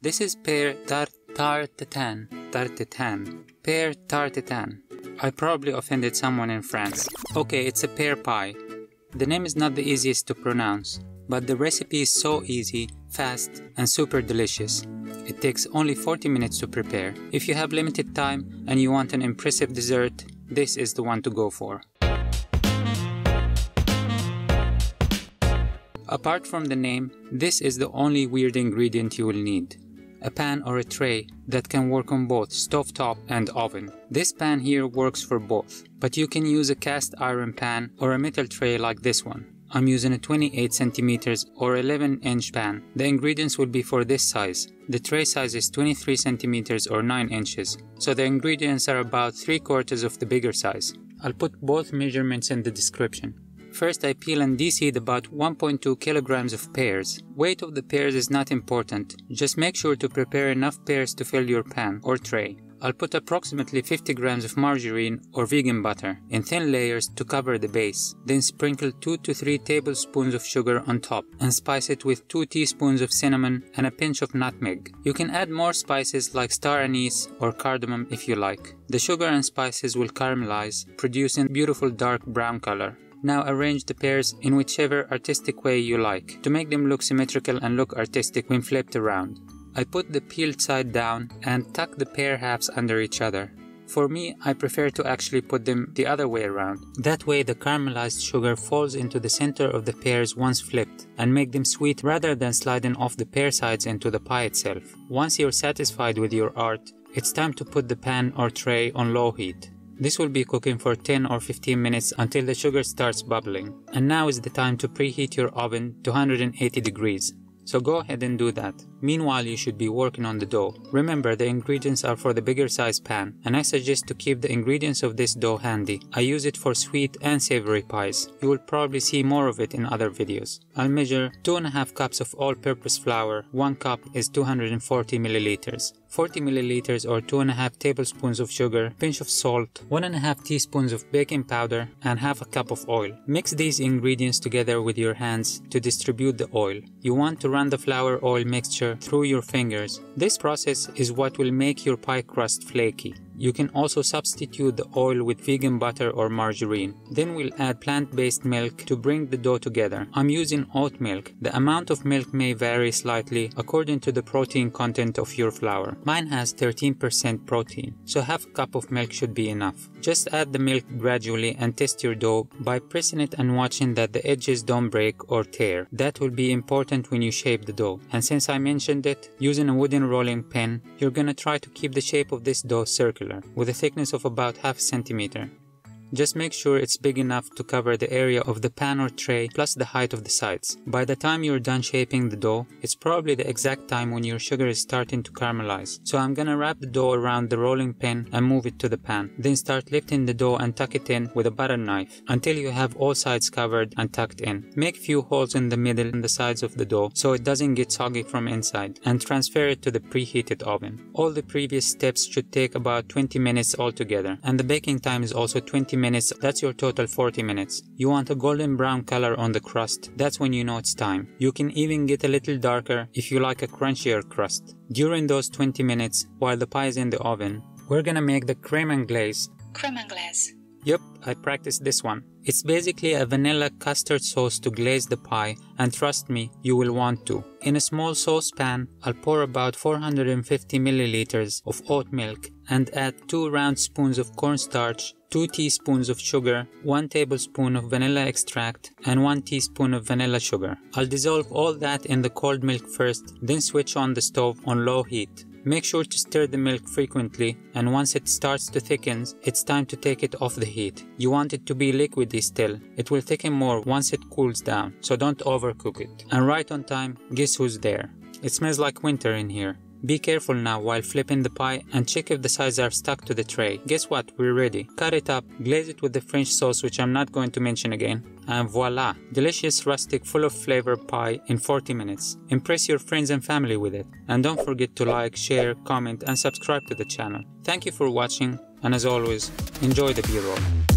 This is pear tartatan. Pear tartatan. I probably offended someone in France. Okay, it's a pear pie. The name is not the easiest to pronounce, but the recipe is so easy, fast, and super delicious. It takes only 40 minutes to prepare. If you have limited time and you want an impressive dessert, this is the one to go for. Apart from the name, this is the only weird ingredient you will need. A pan or a tray that can work on both stovetop and oven. This pan here works for both, but you can use a cast iron pan or a metal tray like this one. I'm using a 28 cm or 11-inch pan. The ingredients will be for this size. The tray size is 23 cm or 9 inches, so the ingredients are about 3/4 of the bigger size. I'll put both measurements in the description. First, I peel and deseed about 1.2 kilograms of pears. Weight of the pears is not important, just make sure to prepare enough pears to fill your pan or tray. I'll put approximately 50 grams of margarine or vegan butter in thin layers to cover the base. Then sprinkle 2 to 3 tablespoons of sugar on top and spice it with 2 teaspoons of cinnamon and a pinch of nutmeg. You can add more spices like star anise or cardamom if you like. The sugar and spices will caramelize, producing beautiful dark brown color. Now arrange the pears in whichever artistic way you like, to make them look symmetrical and look artistic when flipped around. I put the peeled side down and tuck the pear halves under each other. For me, I prefer to actually put them the other way around. That way the caramelized sugar falls into the center of the pears once flipped and make them sweet rather than sliding off the pear sides into the pie itself. Once you're satisfied with your art, it's time to put the pan or tray on low heat. This will be cooking for 10 or 15 minutes until the sugar starts bubbling. And now is the time to preheat your oven to 180 degrees. So go ahead and do that. Meanwhile, you should be working on the dough. Remember, the ingredients are for the bigger size pan, and I suggest to keep the ingredients of this dough handy. I use it for sweet and savory pies. You will probably see more of it in other videos. I'll measure 2.5 cups of all-purpose flour. 1 cup is 240 milliliters. 40 milliliters or 2.5 tablespoons of sugar, pinch of salt, 1.5 teaspoons of baking powder, and half a cup of oil. Mix these ingredients together with your hands to distribute the oil. You want to run the flour oil mixture through your fingers. This process is what will make your pie crust flaky. You can also substitute the oil with vegan butter or margarine. Then we'll add plant-based milk to bring the dough together. I'm using oat milk. The amount of milk may vary slightly according to the protein content of your flour. Mine has 13% protein, so half a cup of milk should be enough. Just add the milk gradually and test your dough by pressing it and watching that the edges don't break or tear. That will be important when you shape the dough. And since I mentioned it, using a wooden rolling pin, you're gonna try to keep the shape of this dough circular, with a thickness of about half a centimeter. Just make sure it's big enough to cover the area of the pan or tray plus the height of the sides. By the time you're done shaping the dough, it's probably the exact time when your sugar is starting to caramelize. So I'm gonna wrap the dough around the rolling pin and move it to the pan. Then start lifting the dough and tuck it in with a butter knife until you have all sides covered and tucked in. Make few holes in the middle and the sides of the dough so it doesn't get soggy from inside, and transfer it to the preheated oven. All the previous steps should take about 20 minutes altogether, and the baking time is also 20 minutes. That's your total 40 minutes. You want a golden brown color on the crust. That's when you know it's time. You can even get a little darker if you like a crunchier crust. During those 20 minutes, while the pie is in the oven, we're gonna make the crème anglaise. Crème anglaise. Yep, I practiced this one. It's basically a vanilla custard sauce to glaze the pie, and trust me, you will want to. In a small saucepan, I'll pour about 450 milliliters of oat milk and add 2 round spoons of cornstarch, 2 teaspoons of sugar, 1 tablespoon of vanilla extract, and 1 teaspoon of vanilla sugar. I'll dissolve all that in the cold milk first, then switch on the stove on low heat. Make sure to stir the milk frequently, and once it starts to thicken, it's time to take it off the heat. You want it to be liquidy still. It will thicken more once it cools down, so don't overcook it. And right on time, guess who's there? It smells like winter in here. Be careful now while flipping the pie and check if the sides are stuck to the tray. Guess what? We're ready. Cut it up, glaze it with the French sauce, which I'm not going to mention again. And voila! Delicious, rustic, full of flavor pie in 40 minutes. Impress your friends and family with it. And don't forget to like, share, comment, and subscribe to the channel. Thank you for watching, and as always, enjoy the B-roll.